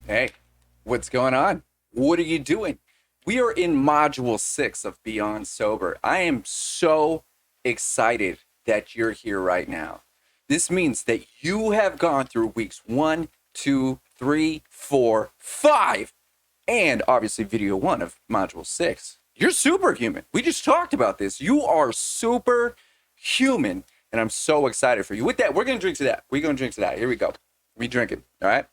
Hey, what's going on? What are you doing? We are in module 6 of Beyond Sober. I am so excited that you're here right now. This means that you have gone through weeks 1, 2, 3, 4, 5, and obviously video 1 of module 6. You're superhuman. We just talked about this. You are superhuman, and I'm so excited for you. With that, we're going to drink to that. We're going to drink to that. Here we go. We drinking, all right?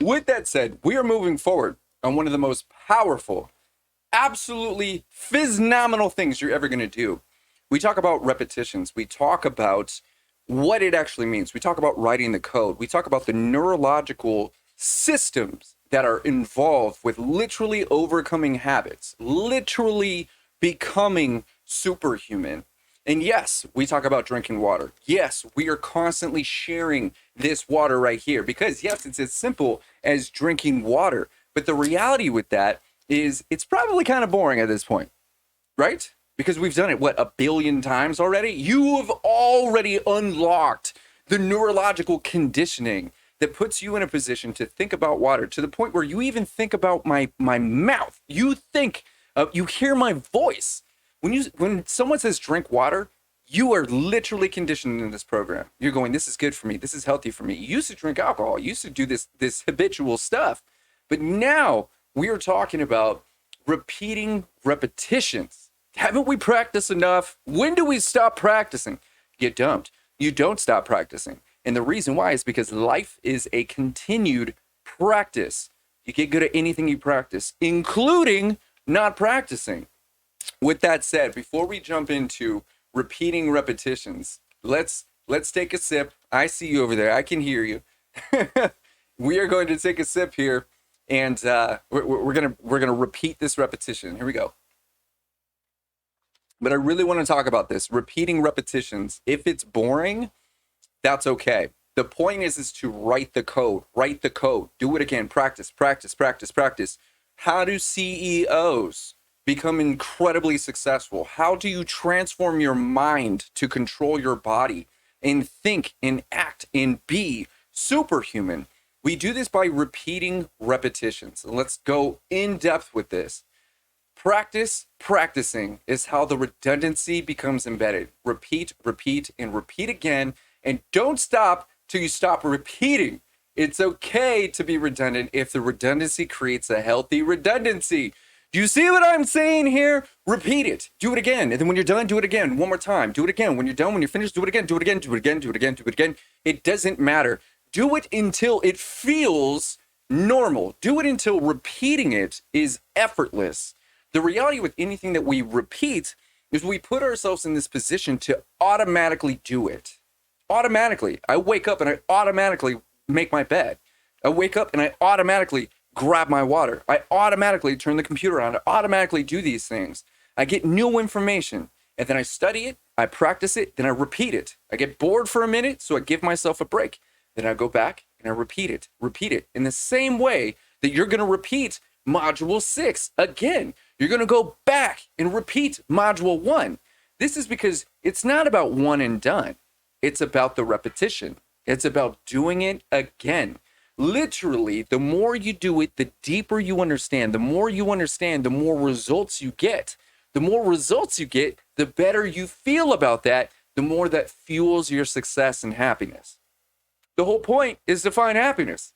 With that said, we are moving forward on one of the most powerful, absolutely phenomenal things you're ever going to do. We talk about repetitions. We talk about what it actually means. We talk about writing the code. We talk about the neurological systems that are involved with literally overcoming habits, literally becoming superhuman. And yes, we talk about drinking water. Yes, we are constantly sharing this water right here because, yes, it's as simple as drinking water. But the reality with that is it's probably kind of boring at this point, right? Because we've done it, what, 1 billion times already? You have already unlocked the neurological conditioning that puts you in a position to think about water to the point where you even think about my mouth. You think, you hear my voice. When someone says drink water, you are literally conditioned in this program. You're going, this is good for me. This is healthy for me. You used to drink alcohol. You used to do this habitual stuff. But now we are talking about repeating repetitions. Haven't we practiced enough? When do we stop practicing? You don't. You don't stop practicing. And the reason why is because life is a continued practice. You get good at anything you practice, including not practicing. With that said, before we jump into repeating repetitions, let's take a sip. I see you over there. I can hear you. We are going to take a sip here, and we're gonna repeat this repetition. Here we go. But I really want to talk about this repeating repetitions. If it's boring, that's okay. The point is to write the code. Write the code. Do it again. Practice, practice, practice, practice. How do CEOs become incredibly successful? How do you transform your mind to control your body and think and act and be superhuman? We do this by repeating repetitions. Let's go in depth with this. Practicing is how the redundancy becomes embedded. Repeat, repeat, and repeat again. And don't stop till you stop repeating. It's okay to be redundant if the redundancy creates a healthy redundancy. Do you see what I'm saying here? Repeat it. Do it again. And then when you're done, do it again. One more time. Do it again. When you're done, when you're finished, do it again. Do it again. Do it again. Do it again. Do it again. It doesn't matter. Do it until it feels normal. Do it until repeating it is effortless. The reality with anything that we repeat is we put ourselves in this position to automatically do it. Automatically. I wake up and I automatically make my bed. I wake up and I automatically grab my water. I automatically turn the computer on. I automatically do these things. I get new information and then I study it. I practice it. Then I repeat it. I get bored for a minute, so I give myself a break. Then I go back and I repeat it in the same way that you're going to repeat module 6 again. You're going to go back and repeat module 1. This is because it's not about one and done. It's about the repetition. It's about doing it again. Literally, the more you do it, the deeper you understand. The more you understand, the more results you get. The more results you get, the better you feel about that, the more that fuels your success and happiness. The whole point is to find happiness.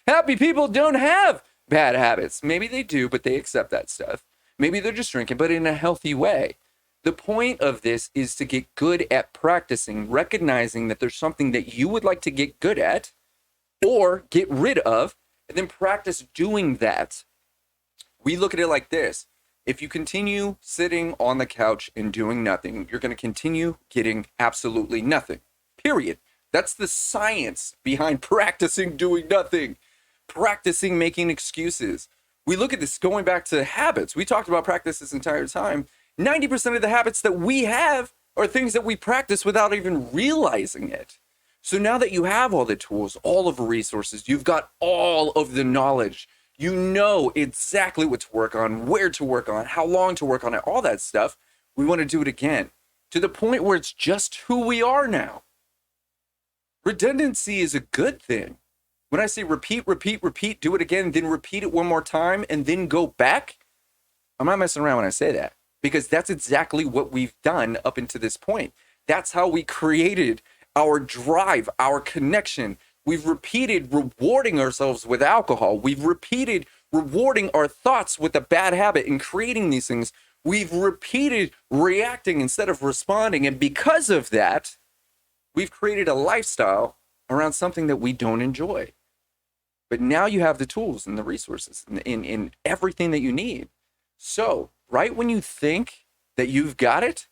Happy people don't have bad habits. Maybe they do, but they accept that stuff. Maybe they're just drinking, but in a healthy way. The point of this is to get good at practicing, recognizing that there's something that you would like to get good at or get rid of, and then practice doing that. We look at it like this. If you continue sitting on the couch and doing nothing, you're going to continue getting absolutely nothing. Period. That's the science behind practicing doing nothing. Practicing making excuses. We look at this going back to habits. We talked about practice this entire time. 90% of the habits that we have are things that we practice without even realizing it. So now that you have all the tools, all of the resources, you've got all of the knowledge, you know exactly what to work on, where to work on, how long to work on it, all that stuff. We want to do it again to the point where it's just who we are now. Redundancy is a good thing. When I say repeat, repeat, repeat, do it again, then repeat it one more time, and then go back, I'm not messing around when I say that, because that's exactly what we've done up until this point. That's how we created our drive, our connection. We've repeated rewarding ourselves with alcohol. We've repeated rewarding our thoughts with a bad habit and creating these things. We've repeated reacting instead of responding. And because of that, we've created a lifestyle around something that we don't enjoy. But now you have the tools and the resources and everything that you need. So, right when you think that you've got it,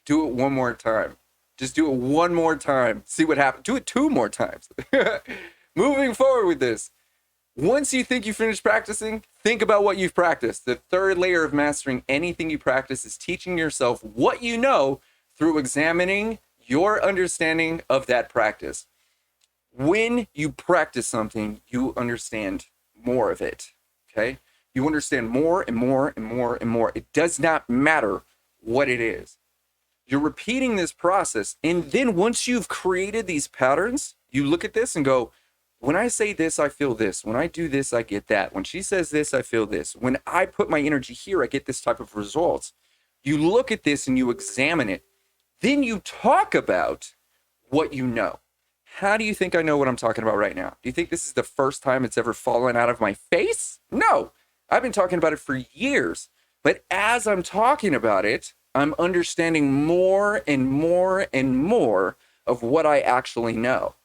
do it one more time. Just do it one more time. See what happens. Do it 2 more times. Moving forward with this. Once you think you finished practicing, think about what you've practiced. The third layer of mastering anything you practice is teaching yourself what you know through examining your understanding of that practice. When you practice something, you understand more of it. Okay? You understand more and more and more and more. It does not matter what it is. You're repeating this process. And then once you've created these patterns, you look at this and go, when I say this, I feel this. When I do this, I get that. When she says this, I feel this. When I put my energy here, I get this type of results. You look at this and you examine it. Then you talk about what you know. How do you think I know what I'm talking about right now? Do you think this is the first time it's ever fallen out of my face? No. I've been talking about it for years. But as I'm talking about it, I'm understanding more and more and more of what I actually know.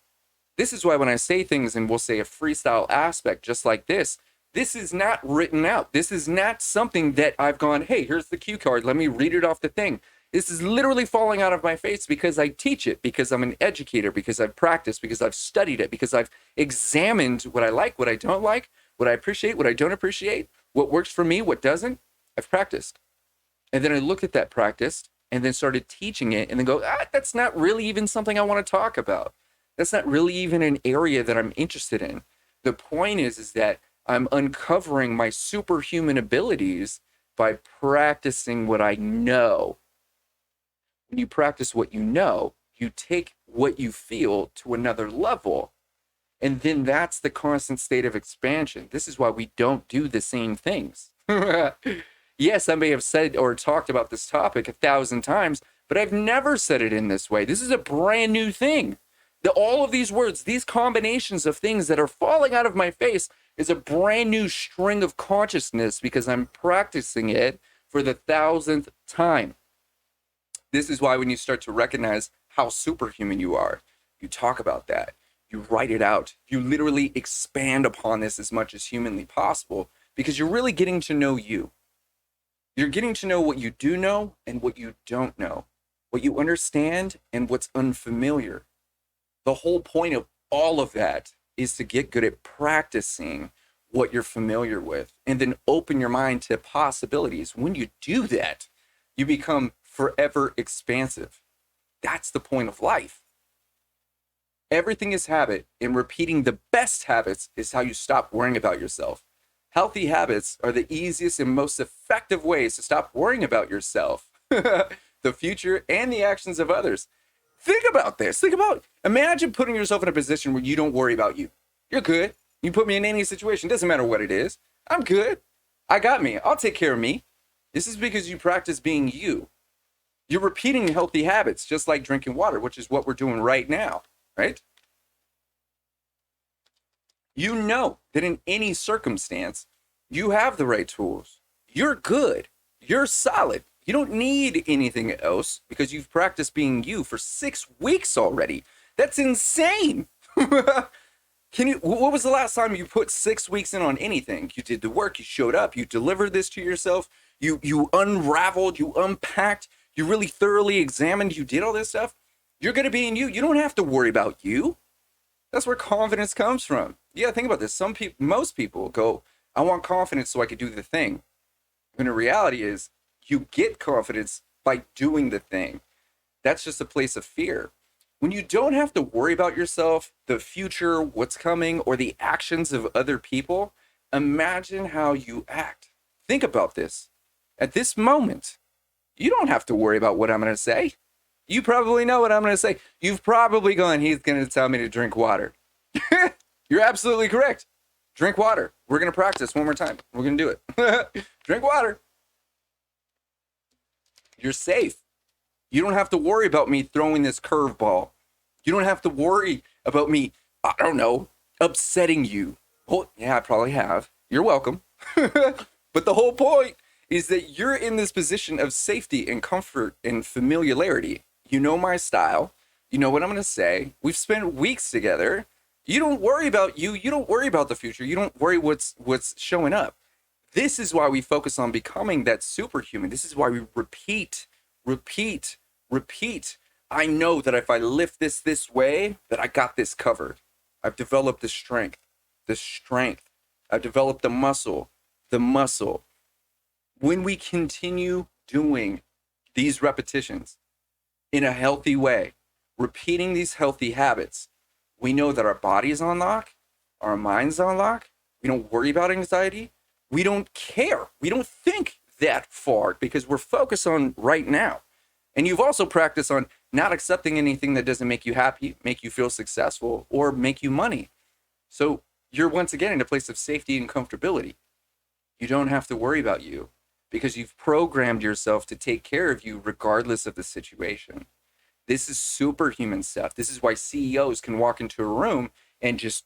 This is why when I say things, and we'll say a freestyle aspect just like this is not written out. This is not something that I've gone, hey, here's the cue card. Let me read it off the thing. This is literally falling out of my face because I teach it, because I'm an educator, because I've practiced, because I've studied it, because I've examined what I like, what I don't like, what I appreciate, what I don't appreciate, what works for me, what doesn't. I've practiced. And then I looked at that practice and then started teaching it and then go, that's not really even something I want to talk about. That's not really even an area that I'm interested in. The point is that I'm uncovering my superhuman abilities by practicing what I know. When you practice what you know, you take what you feel to another level. And then that's the constant state of expansion. This is why we don't do the same things. Yes, I may have said or talked about this topic 1,000 times, but I've never said it in this way. This is a brand new thing. All of these words, these combinations of things that are falling out of my face is a brand new string of consciousness because I'm practicing it for the 1,000th time. This is why when you start to recognize how superhuman you are, you talk about that. You write it out. You literally expand upon this as much as humanly possible because you're really getting to know you. You're getting to know what you do know and what you don't know, what you understand and what's unfamiliar. The whole point of all of that is to get good at practicing what you're familiar with and then open your mind to possibilities. When you do that, you become forever expansive. That's the point of life. Everything is habit, and repeating the best habits is how you stop worrying about yourself. Healthy habits are the easiest and most effective ways to stop worrying about yourself, the future, and the actions of others. Think about this. Imagine putting yourself in a position where you don't worry about you. You're good. You put me in any situation. Doesn't matter what it is. I'm good. I got me. I'll take care of me. This is because you practice being you. You're repeating healthy habits, just like drinking water, which is what we're doing right now, right? You know that in any circumstance, you have the right tools. You're good. You're solid. You don't need anything else because you've practiced being you for 6 weeks already. That's insane. What was the last time you put 6 weeks in on anything? You did the work, you showed up, you delivered this to yourself, you unraveled, you unpacked, you really thoroughly examined, you did all this stuff. You're going to be in you. You don't have to worry about you. That's where confidence comes from. Yeah, think about this. Most people go, I want confidence so I can do the thing. When the reality is, you get confidence by doing the thing. That's just a place of fear. When you don't have to worry about yourself, the future, what's coming, or the actions of other people, imagine how you act. Think about this. At this moment, you don't have to worry about what I'm going to say. You probably know what I'm going to say. You've probably gone, he's going to tell me to drink water. You're absolutely correct. Drink water. We're going to practice one more time. We're going to do it. Drink water. You're safe. You don't have to worry about me throwing this curveball. You don't have to worry about me, I don't know, upsetting you. Well, yeah, I probably have. You're welcome. But the whole point is that you're in this position of safety and comfort and familiarity. You know my style. You know what I'm going to say. We've spent weeks together. You don't worry about you. You don't worry about the future. You don't worry what's showing up. This is why we focus on becoming that superhuman. This is why we repeat. I know that if I lift this way, that I got this covered. I've developed the strength. I've developed the muscle. When we continue doing these repetitions in a healthy way, repeating these healthy habits, we know that our body is on lock, our mind's on lock. We don't worry about anxiety. We don't care. We don't think that far because we're focused on right now. And you've also practiced on not accepting anything that doesn't make you happy, make you feel successful, or make you money. So you're once again in a place of safety and comfortability. You don't have to worry about you because you've programmed yourself to take care of you regardless of the situation. This is superhuman stuff. This is why CEOs can walk into a room and just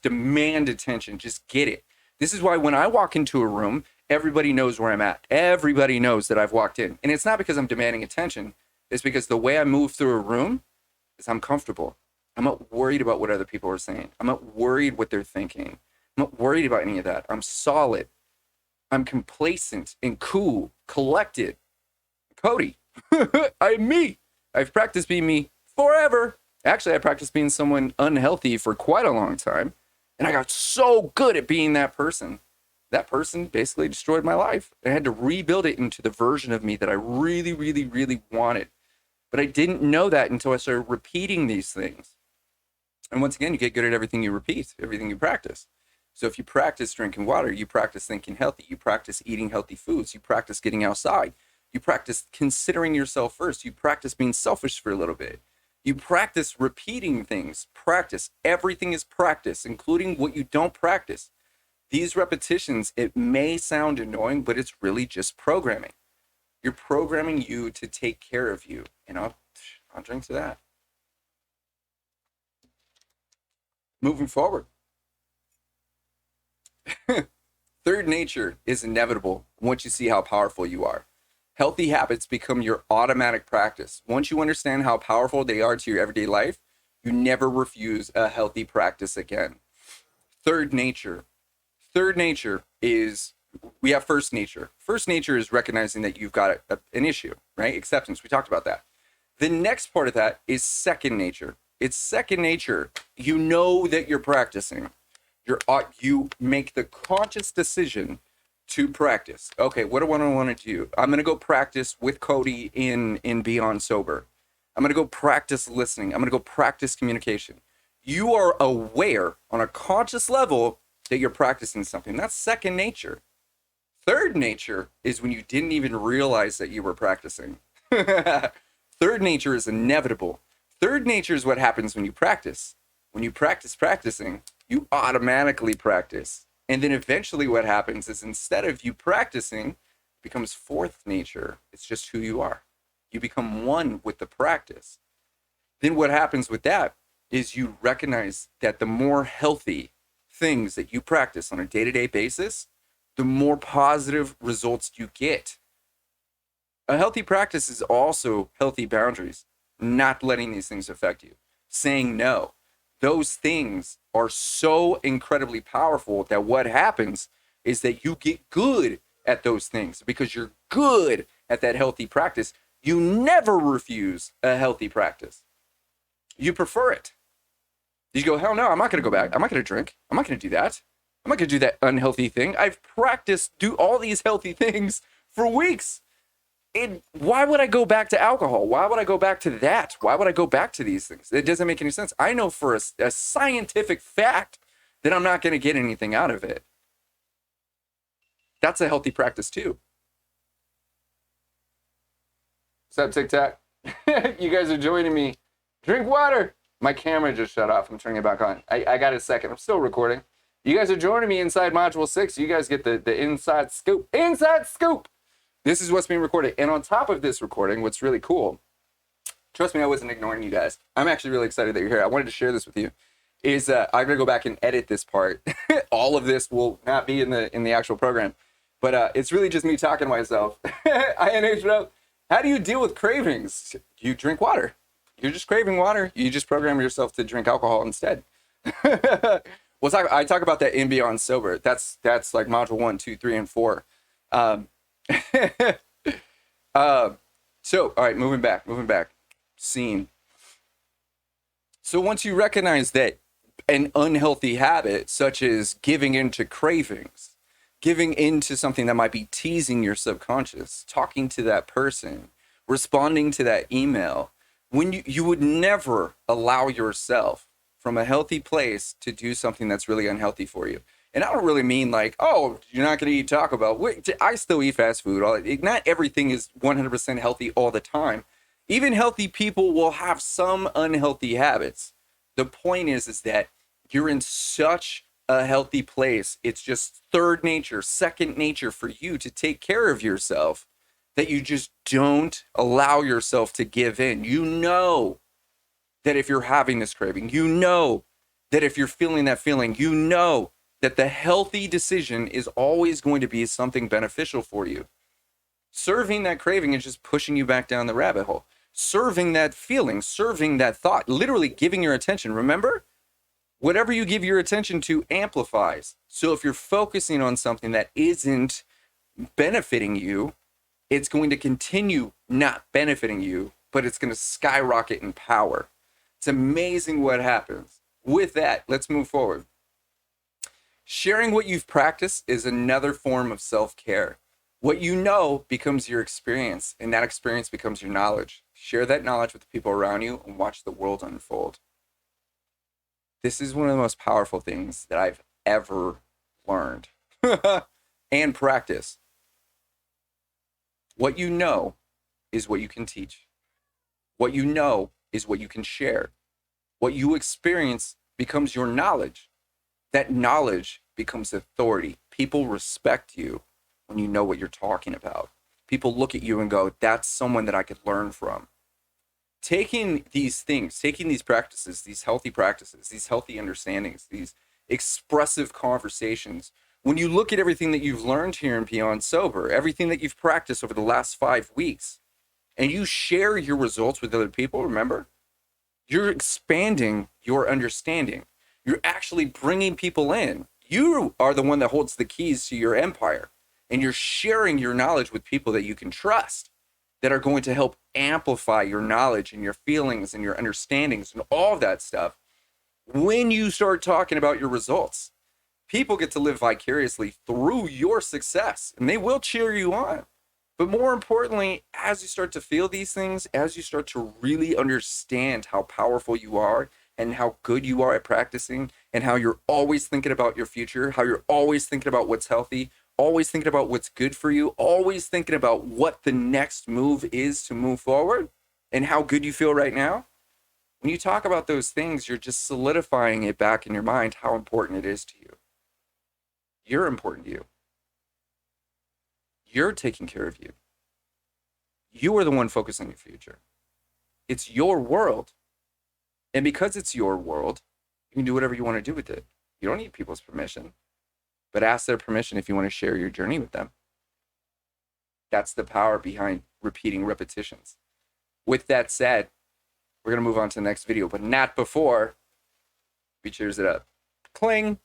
demand attention, just get it. This is why when I walk into a room, everybody knows where I'm at. Everybody knows that I've walked in. And it's not because I'm demanding attention. It's because the way I move through a room is I'm comfortable. I'm not worried about what other people are saying. I'm not worried what they're thinking. I'm not worried about any of that. I'm solid. I'm complacent and cool, collected. Kohdi. I'm me. I've practiced being me forever. Actually, I practiced being someone unhealthy for quite a long time. And I got so good at being that person. That person basically destroyed my life. I had to rebuild it into the version of me that I really, really, really wanted. But I didn't know that until I started repeating these things. And once again, you get good at everything you repeat, everything you practice. So if you practice drinking water, you practice thinking healthy, you practice eating healthy foods, you practice getting outside, you practice considering yourself first, you practice being selfish for a little bit. You practice repeating things. Practice. Everything is practice, including what you don't practice. These repetitions, it may sound annoying, but it's really just programming. You're programming you to take care of you. And I'll drink to that. Moving forward. Third nature is inevitable once you see how powerful you are. Healthy habits become your automatic practice. Once you understand how powerful they are to your everyday life, you never refuse a healthy practice again. Third nature. Third nature is, we have first nature. First nature is recognizing that you've got an issue, right? Acceptance. We talked about that. The next part of that is second nature. It's second nature. You know that you're practicing. You make the conscious decision to practice. Okay, what do I want to do? I'm going to go practice with Kohdi in Beyond Sober. I'm going to go practice listening. I'm going to go practice communication. You are aware on a conscious level that you're practicing something. That's second nature. Third nature is when you didn't even realize that you were practicing. Third nature is inevitable. Third nature is what happens when you practice. When you practice practicing, you automatically practice. And then eventually what happens is instead of you practicing, it becomes fourth nature. It's just who you are. You become one with the practice. Then what happens with that is you recognize that the more healthy things that you practice on a day-to-day basis, the more positive results you get. A healthy practice is also healthy boundaries, not letting these things affect you, saying no. Those things are so incredibly powerful that what happens is that you get good at those things because you're good at that healthy practice. You never refuse a healthy practice. You prefer it. You go, hell no, I'm not going to go back. I'm not going to drink. I'm not going to do that. I'm not going to do that unhealthy thing. I've practiced do all these healthy things for weeks. And why would I go back to alcohol? Why would I go back to that? Why would I go back to these things? It doesn't make any sense. I know for a scientific fact that I'm not going to get anything out of it. That's a healthy practice too. What's up, Tic Tac? You guys are joining me. Drink water. My camera just shut off. I'm turning it back on. I got a second. I'm still recording. You guys are joining me inside Module 6. You guys get the inside scoop. Inside scoop! This is what's being recorded. And on top of this recording, what's really cool, trust me, I wasn't ignoring you guys. I'm actually really excited that you're here. I wanted to share this with you. Is I'm gonna go back and edit this part. All of this will not be in the actual program, but it's really just me talking to myself. INH, how do you deal with cravings? You drink water. You're just craving water. You just program yourself to drink alcohol instead. I talk about that in Beyond Sober. That's like module 1, 2, 3, and 4. So, all right, moving back. Scene. So once you recognize that an unhealthy habit, such as giving into cravings, giving into something that might be teasing your subconscious, talking to that person, responding to that email, when you would never allow yourself from a healthy place to do something that's really unhealthy for you. And I don't really mean like, oh, you're not going to eat Taco Bell. I still eat fast food. Not everything is 100% healthy all the time. Even healthy people will have some unhealthy habits. The point is that you're in such a healthy place. It's just third nature, second nature for you to take care of yourself, that you just don't allow yourself to give in. You know that if you're having this craving, you know that if you're feeling that feeling, you know that the healthy decision is always going to be something beneficial for you. Serving that craving is just pushing you back down the rabbit hole. Serving that feeling, serving that thought, literally giving your attention. Remember, whatever you give your attention to amplifies. So if you're focusing on something that isn't benefiting you, it's going to continue not benefiting you, but it's going to skyrocket in power. It's amazing what happens. With that, let's move forward. Sharing what you've practiced is another form of self-care. What you know becomes your experience, and that experience becomes your knowledge. Share that knowledge with the people around you and watch the world unfold. This is one of the most powerful things that I've ever learned and practiced. What you know is what you can teach. What you know is what you can share. What you experience becomes your knowledge. That knowledge becomes authority. People respect you when you know what you're talking about. People look at you and go, that's someone that I could learn from. Taking these things, taking these practices, these healthy understandings, these expressive conversations, when you look at everything that you've learned here in Beyond Sober, everything that you've practiced over the last 5 weeks, and you share your results with other people, remember, you're expanding your understanding. You're actually bringing people in. You are the one that holds the keys to your empire, and you're sharing your knowledge with people that you can trust, that are going to help amplify your knowledge and your feelings and your understandings and all of that stuff. When you start talking about your results, people get to live vicariously through your success, and they will cheer you on. But more importantly, as you start to feel these things, as you start to really understand how powerful you are and how good you are at practicing, and how you're always thinking about your future, how you're always thinking about what's healthy, always thinking about what's good for you, always thinking about what the next move is to move forward and how good you feel right now. When you talk about those things, you're just solidifying it back in your mind how important it is to you. You're important to you. You're taking care of you. You are the one focused on your future. It's your world. And because it's your world, you can do whatever you want to do with it. You don't need people's permission, but ask their permission if you want to share your journey with them. That's the power behind repeating repetitions. With that said, we're going to move on to the next video, but not before we cheers it up. Cling.